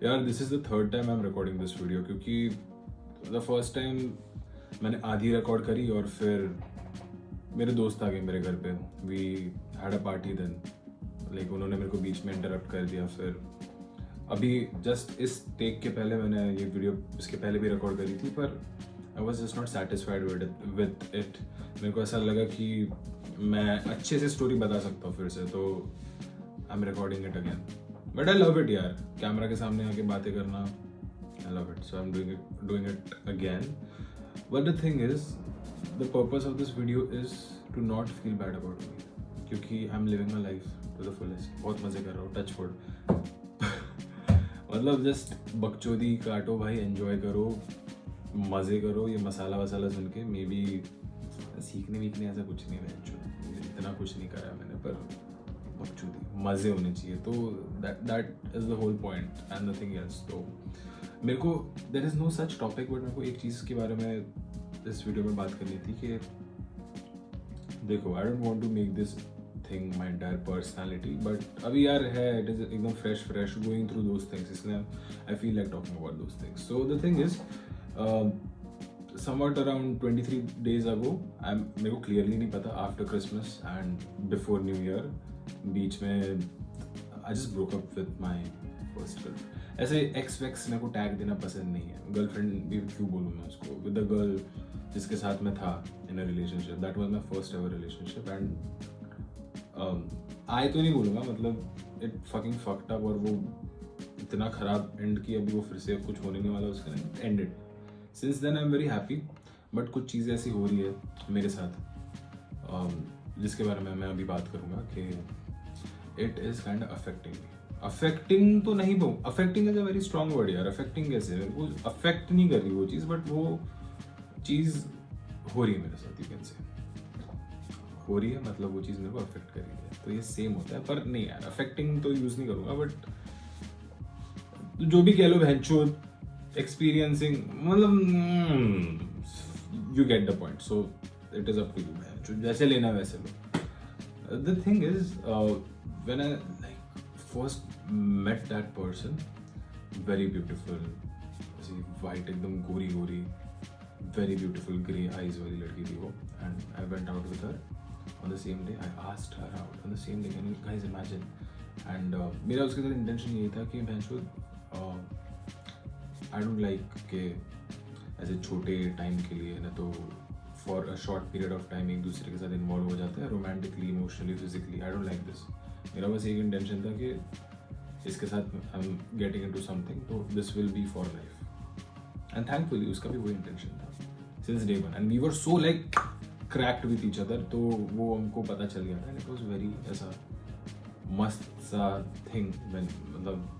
यार this is the third time I am recording this video, क्योंकि the first time मैंने आधी record करी और फिर मेरे दोस्त आ गए मेरे घर पे. We had a party then, like उन्होंने मेरे को बीच में इंटरप्ट कर दिया. फिर अभी जस्ट इस टेक के पहले मैंने ये वीडियो इसके पहले भी रिकॉर्ड करी थी, पर I was just not satisfied with it. मेरे को ऐसा लगा कि मैं अच्छे से स्टोरी बता सकता हूँ फिर से, तो I am recording it again. But I love it यार, कैमरा के सामने आके बातें करना, I love it. So I am doing it again. But the thing is, the purpose of this video is to not feel bad about me, क्योंकि I am living my life to the fullest. बहुत मजे कर रहा हूँ, touch wood. मतलब just बकचोदी काटो भाई, एंजॉय करो, मज़े करो. ये मसाला वसाला सुन के मे बी सीखने वीखने ऐसा कुछ नहीं है, इतना कुछ नहीं करा मैंने, पर बकचोदी मज़े होने चाहिए. तो that is the whole point and nothing else. तो मेरे को there is no such topic, but मेरे को एक चीज़ के बारे में इस वीडियो में बात करनी थी कि देखो, I don't want to make this thing my entire personality, but अभी यार है, इट इज़ एकदम fresh going through those things, इसलिए I feel like talking about those things. So the thing is, somewhat around 23 days ago, मेरे को clearly नहीं पता, after Christmas and before new year, बीच में I just broke up with my first girlfriend. ऐसे ex वैक्स मेरे को टैग देना पसंद नहीं है, गर्लफ्रेंड भी क्यों बोलूँ मैं उसको, विद द गर्ल जिसके साथ मैं था in a relationship. That was my first ever relationship and I तो नहीं बोलूँगा, मतलब इट फकिंग फक्ड अप, और वो इतना ख़राब एंड कि अभी वो फिर से कुछ होने नहीं वाला उसका. Ended. Since then I am very happy, but कुछ चीज़ें ऐसी हो रही है मेरे साथ जिसके बारे में मैं अभी बात करूँगा कि it is kind affecting me. Affecting तो नहीं बोल, affecting is a very strong word यार. अफेक्टिंग कैसे, मेरे को अफेक्ट नहीं कर रही वो चीज़, बट वो चीज़ हो रही है मेरे साथ. यू कैन से हो रही है, मतलब वो चीज़ मेरे को अफेक्ट कर रही है, तो ये सेम होता है. पर नहीं यार, अफेक्टिंग तो यूज़ नहीं करूँगा, बट जो भी कह लो बहनचो, एक्सपीरियंसिंग, मतलब you get the point. So it is up to you, जैसे लेना वैसे लो. The thing is, when I like first met that person, very beautiful, white एकदम गोरी गोरी, वेरी ब्यूटीफुल ग्रे आईज वाली लड़की थी वो. And I went out with her on the same day. I asked her out on the same day. Can you guys imagine? And मेरा उसके साथ इंटेंशन यही था कि मैं आई डोंट लाइक के ऐसे छोटे टाइम के लिए ना, तो for a short period of time एक दूसरे के साथ इन्वॉल्व हो जाते हैं romantically, emotionally, physically. I don't like this. मेरा बस एक इंटेंशन था कि इसके साथ I am getting into something, तो this will be for life. And thankfully उसका भी वही इंटेंशन था since day one. And we were so like cracked with each other, तो वो हमको पता चल गया था. एंड इट वॉज वेरी ऐसा मस्त सा थिंग, मतलब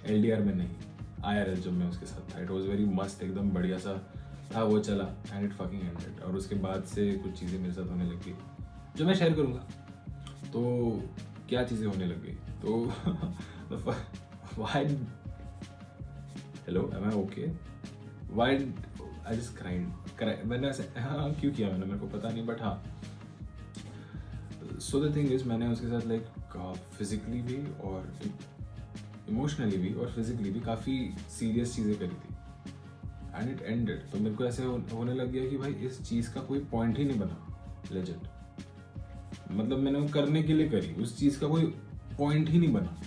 LDR में नहीं, IRL जब मैं उसके साथ था, इट वॉज वेरी मस्त, एकदम बढ़िया सा था. वो चला एंड इट फकिंग एंडेड. और उसके बाद से कुछ चीज़ें मेरे साथ होने लगी जो मैं शेयर करूँगा. तो क्या चीज़ें होने लग गई, तो why, hello, am I okay, why I just cried. मैंने ऐसे हाँ क्यों किया मैंने, मेरे को पता नहीं, बट हाँ. सो द थिंग इज, मैंने उसके साथ लाइक फिजिकली भी और इमोशनली भी और फिजिकली भी काफ़ी सीरियस चीज़ें करी थी. And it ended. तो मेरे को ऐसे होने लग गया कि भाई इस चीज़ का कोई पॉइंट ही नहीं बना. लेजेंड, मतलब मैंने वो करने के लिए करी, उस चीज़ का कोई पॉइंट ही नहीं बना.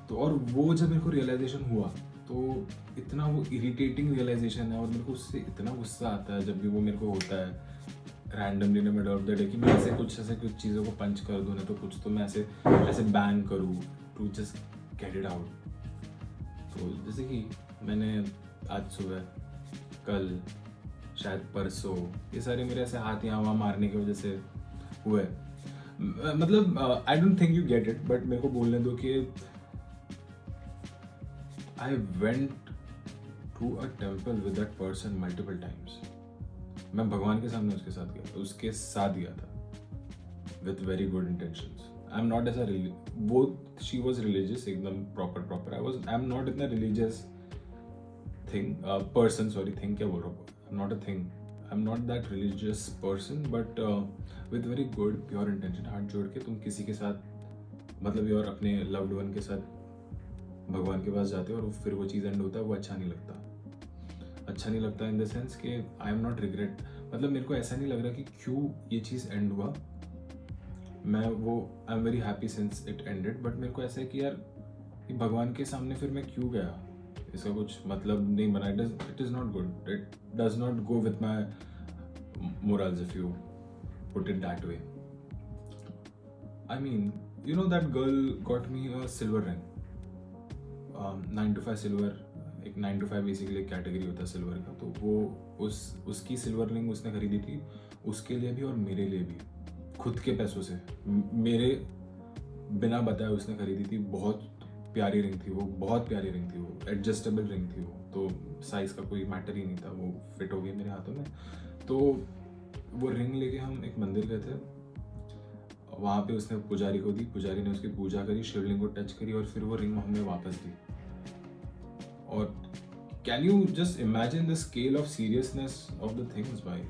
तो और वो जब मेरे को रियलाइजेशन हुआ, तो इतना वो इरिटेटिंग रियलाइजेशन है, और मेरे को उससे इतना गुस्सा आता है जब भी वो मेरे को होता है randomly in the middle of the day, कि मैं ऐसे कुछ चीज़ों को पंच कर दूँ, ना तो कुछ तो मैं ऐसे बैंग करूँ to just get it out. तो जैसे कि मैंने आज सुबह, कल, शायद परसों, ये सारे मेरे ऐसे हाथ यहाँ वहाँ मारने की वजह से हुए. मतलब I don't think you get it, but मेरे को बोलने दो कि I went to a temple with that person multiple times. मैं भगवान के सामने उसके साथ गया था with very good intentions. I'm not as a both she was religious, एकदम proper. I'm not in a religious thing, person, sorry, thing क्या बोल रहा हूँ, I'm not a thing. I'm not that religious person, but with very good pure intention, हाथ जोड़ के तुम किसी के साथ मतलब ये और अपने लव्ड वन के साथ भगवान के पास जाते हो और फिर वो चीज़ एंड होता है, वो अच्छा नहीं लगता। अच्छा नहीं लगता इन द सेंस कि आई एम नॉट रिग्रेट, मतलब मेरे को ऐसा नहीं लग रहा कि क्यों ये चीज़ एंड हुआ। मैं वो आई am very happy since it ended, but मेरे को ऐसा है कि यार कि भगवान के सामने फिर मैं क्यों गया, इसका कुछ मतलब नहीं बना। It is not good, it does not go with my morals if you put it that way. I mean, you know that girl got me a silver ring, 9 to 5 silver, एक 9 to 5 बेसिकली एक category होता है silver का, तो वो उसकी silver ring उसने खरीदी थी उसके लिए भी और मेरे लिए भी, खुद के पैसों से, मेरे बिना बताए उसने खरीदी थी। बहुत प्यारी रिंग थी वो, बहुत प्यारी रिंग थी वो, एडजस्टेबल रिंग थी वो, तो साइज़ का कोई मैटर ही नहीं था, वो फिट हो गई मेरे हाथों में। तो वो रिंग लेके हम एक मंदिर गए थे, वहाँ पे उसने पुजारी को दी, पुजारी ने उसकी पूजा करी, शिवलिंग को टच करी और फिर वो रिंग हमें वापस दी। और can you just imagine the scale of seriousness of the things भाई।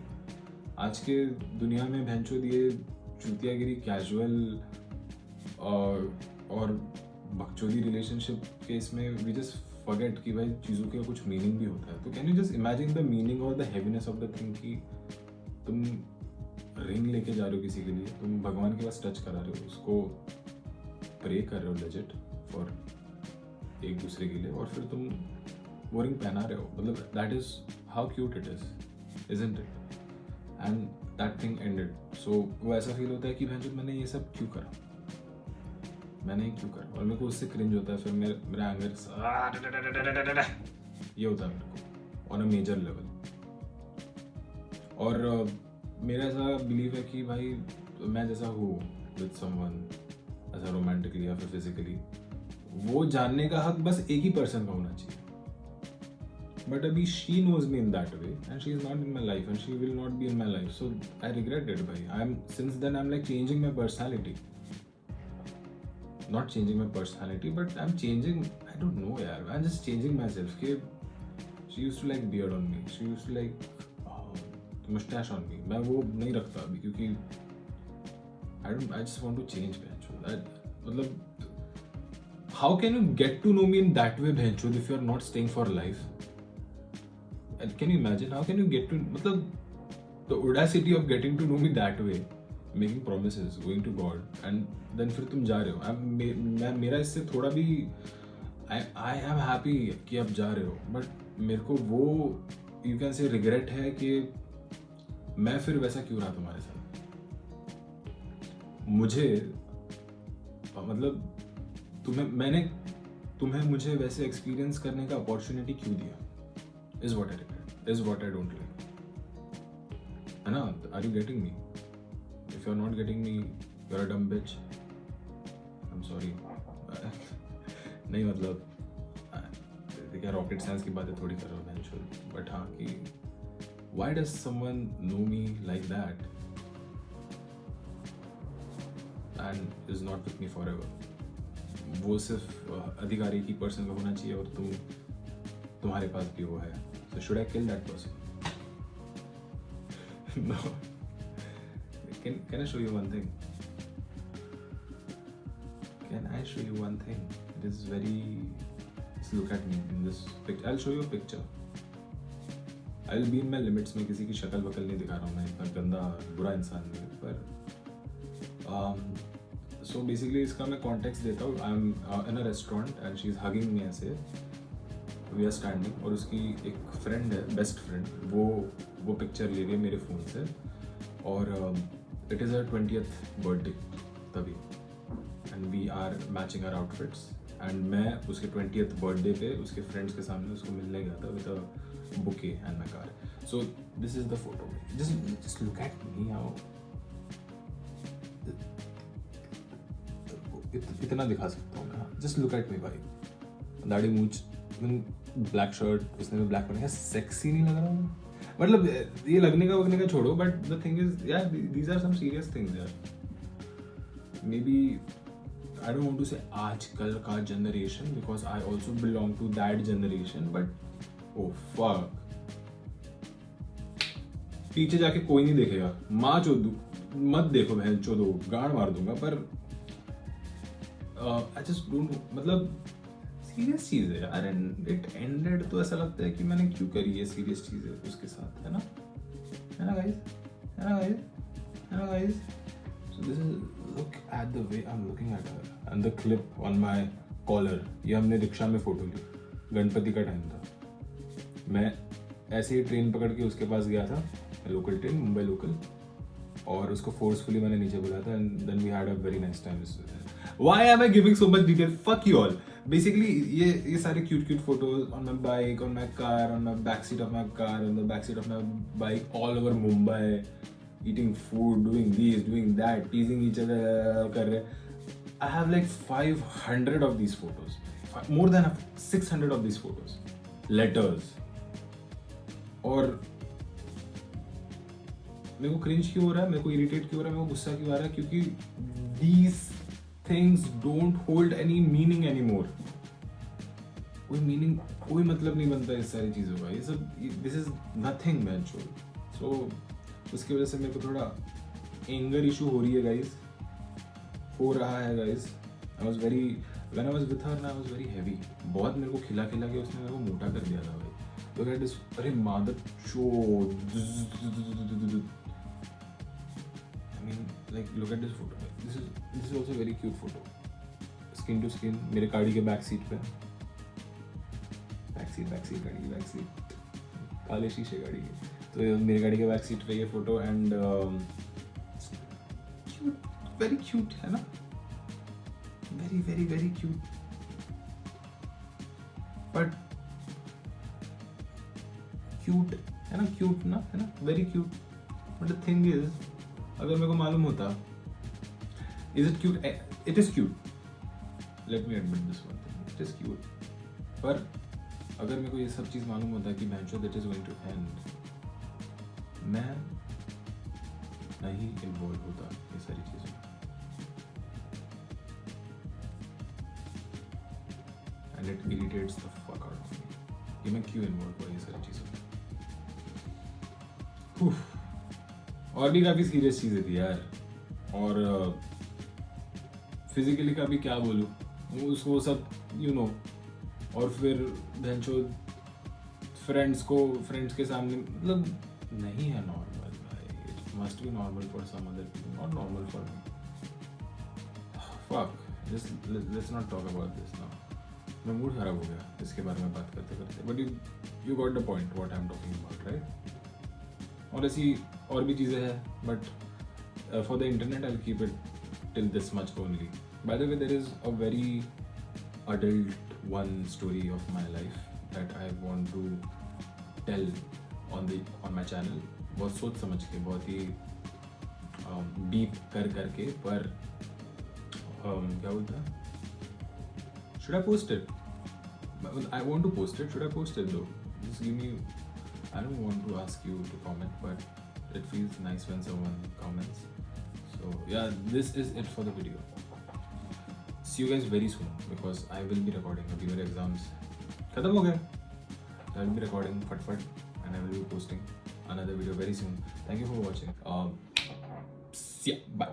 आज के दुनिया में भैंचो दिए चूतियागिरी, कैजुअल और बकचोदी रिलेशनशिप के इसमें वी जस्ट फॉरगेट कि भाई चीज़ों का कुछ मीनिंग भी होता है। तो can you just imagine the meaning और the heaviness of the thing कि तुम रिंग लेके जा रहे हो किसी के लिए, तुम भगवान के पास टच करा रहे हो, उसको प्रे कर रहे हो लेजिट फॉर एक दूसरे के लिए, और फिर तुम वो रिंग पहना रहे हो। मतलब that is how cute it is, isn't it? And that thing ended. सो वो ऐसा फील होता है कि भाई मैंने ये सब क्यों करा, मैंने क्यों करा, और मेरे को उससे क्रिंज होता है। फिर मेरा एंगर ये होता है मेरे को ऑन अ मेजर लेवल। और मेरा ऐसा बिलीव है कि भाई मैं जैसा हूँ विद समवन, ऐसा रोमांटिकली या फिर फिजिकली, वो जानने का हक बस एक ही पर्सन का होना चाहिए। बट अभी she knows me in that way and she is not in my life and she will not be in my life, so I regret it भाई। I am since then I am like changing my personality, not changing my personality, but I'm changing, I don't know yaar, I'm just changing myself. Ke she used to like beard on me, she used to like mustache on me, मैं वो नहीं रखता अभी क्योंकि I just want to change bhencho. मतलब how can you get to know me in that way bhencho if you are not staying for life? And can you imagine how can you get to, मतलब the audacity of getting to know me that way, making promises, going to God, and then फिर तुम जा रहे हो। मैं मेरा इससे थोड़ा भी आई एम हैप्पी कि आप जा रहे हो, बट मेरे को वो यू कैन से रिग्रेट है कि मैं फिर वैसा क्यों रहा तुम्हारे साथ। मुझे मतलब तुम्हें मुझे वैसे एक्सपीरियंस करने का अपॉर्चुनिटी क्यों दिया, is what I regret, is what I don't like, है ना? Are you getting me? If you're not getting me, you're a dumb bitch. I'm sorry. नहीं मतलब क्या रॉकेट साइंस की बातें थोड़ी कर रहा हूँ मैं, बट हाँ कि why does someone know me like that and is not with me forever? वो सिर्फ अधिकारी की पर्सन का होना चाहिए और तुम्हारे पास भी वो है, so should I kill that person? No. Can I show you one thing? Can I show you one thing? It is very... Just look at me in this picture. I'll show you a picture. I'll be in my limits. मैं किसी की शक्ल वकल नहीं दिखा रहा हूँ, मैं इतना गंदा बुरा इंसान नहीं हूँ, पर so basically इसका मैं context देता हूँ। I'm in a restaurant and she's hugging me ऐसे, we are standing, और उसकी एक friend है, best friend, वो picture ले रही है मेरे फ़ोन से, और it is her 20th birthday तभी, and we are matching our outfits, and मैं उसके 20th birthday पे उसके friends के सामने उसको मिलने गया था with a bouquet and my car. So this is the photo. Just look at me now. इतना दिखा सकता हूँ मैं, just look at me भाई, दाढ़ी मूंछ, ब्लैक शर्ट, उसने भी ब्लैक पहना, सेक्सी नहीं लग रहा हूँ? मतलब ये लगने का छोड़ो, बट द थिंग इज यार these are some serious things यार। Maybe I don't want to say आजकल का generation because I also belong to that generation, but oh fuck, पीछे जाके कोई नहीं देखेगा, माँ चोदू मत देखो, बहन चोदो गाड़ मार दूंगा, पर आई जस्ट डोंट, मतलब सीरियस चीज है यार, एंड इट एंडेड तो ऐसा लगता है कि मैंने क्यों करी ये सीरियस चीज है उसके साथ, है ना गाइस, है ना गाइस, है ना guys. So this is, look at the way I am looking at her and the clip on my collar. ये हमने रिक्शा में फोटो ली, गणपति का टाइम था. मैं ऐसे ही ट्रेन पकड़ के उसके पास गया था, लोकल ट्रेन, मुंबई लोकल, और उसको फोर्सफुली मैंने नीचे बुलाया था, and then we had a very nice time. Why am I giving so much detail? Fuck you all. Basically ये सारे cute photos on my bike, on my car, on my back seat of my car, on the back seat of my bike, all over Mumbai, eating food, doing this, doing that, teasing each other कर रहे. I have like 500 of these photos, more than 600 of these photos, letters. और मेरे को cringe क्यों हो रहा है, मेरे को इरिटेट क्यों हो रहा है, मेरे को गुस्सा क्यों आ रहा है? क्योंकि these things don't hold any meaning anymore. कोई मीनिंग, कोई मतलब नहीं बनता इस सारी चीज़ों का. ये सब, this is nothing man show. सो उसकी वजह से मेरे को थोड़ा एंगर इशू हो रही है गाइज, हो रहा है guys. When I was with her, I was very heavy. बहुत मेरे को खिला के उसने मेरे को मोटा कर दिया था भाई. Look at this, अरे मादर चोद. I mean, like, look at this photo. This is also very cute photo. Skin to skin, मेरे गाड़ी के बैक सीट पे. बैक सीट गाड़ी की बैक सीट, काले शीशे गाड़ी के. तो मेरे गाड़ी के बैक सीट पे ये photo, and cute, very cute, है ना? Very, very, very cute. But cute है ना, cute ना, है ना, very cute. But the thing is, अगर मेरे को मालूम होता, is it cute? It is cute. Let me admit this one thing. It is cute. पर अगर मेरे को ये सब चीज़ मालूम होता कि bencho that is going to end, मैं नहीं involve होता ये सारी चीज़ों. And it irritates the fuck out of me. कि मैं क्यों इन्वॉल्व हुआ ये सारी चीज़ों में. और भी काफ़ी सीरियस चीज़ें थी यार, और फिजिकली का भी क्या बोलूँ, उसको सब और फिर बेंचो फ्रेंड्स के सामने, मतलब नहीं है नॉर्मल भाई. It must be normal for some other people, not normal for me. Fuck, let's not talk about this now. मैं मूड खराब हो गया इसके बारे में बात करते करते. But you got the point what I am talking about, right? और ऐसी और भी चीज़ें हैं, but for the internet I will keep it till this much only. By the way, there is a very adult one story of my life that I want to tell on my channel. बहुत सोच समझ के, बहुत ही deep करके, पर क्या बोलता है, should I post it? I want to post it. Should I post it though? Just give me, I don't want to ask you to comment, but it feels nice when someone comments. So yeah, this is it for the video. See you guys very soon, because I will be recording. Abhi mere exams khatam ho gaye. I will be recording fat and I will be posting another video very soon. Thank you for watching. See ya. Bye.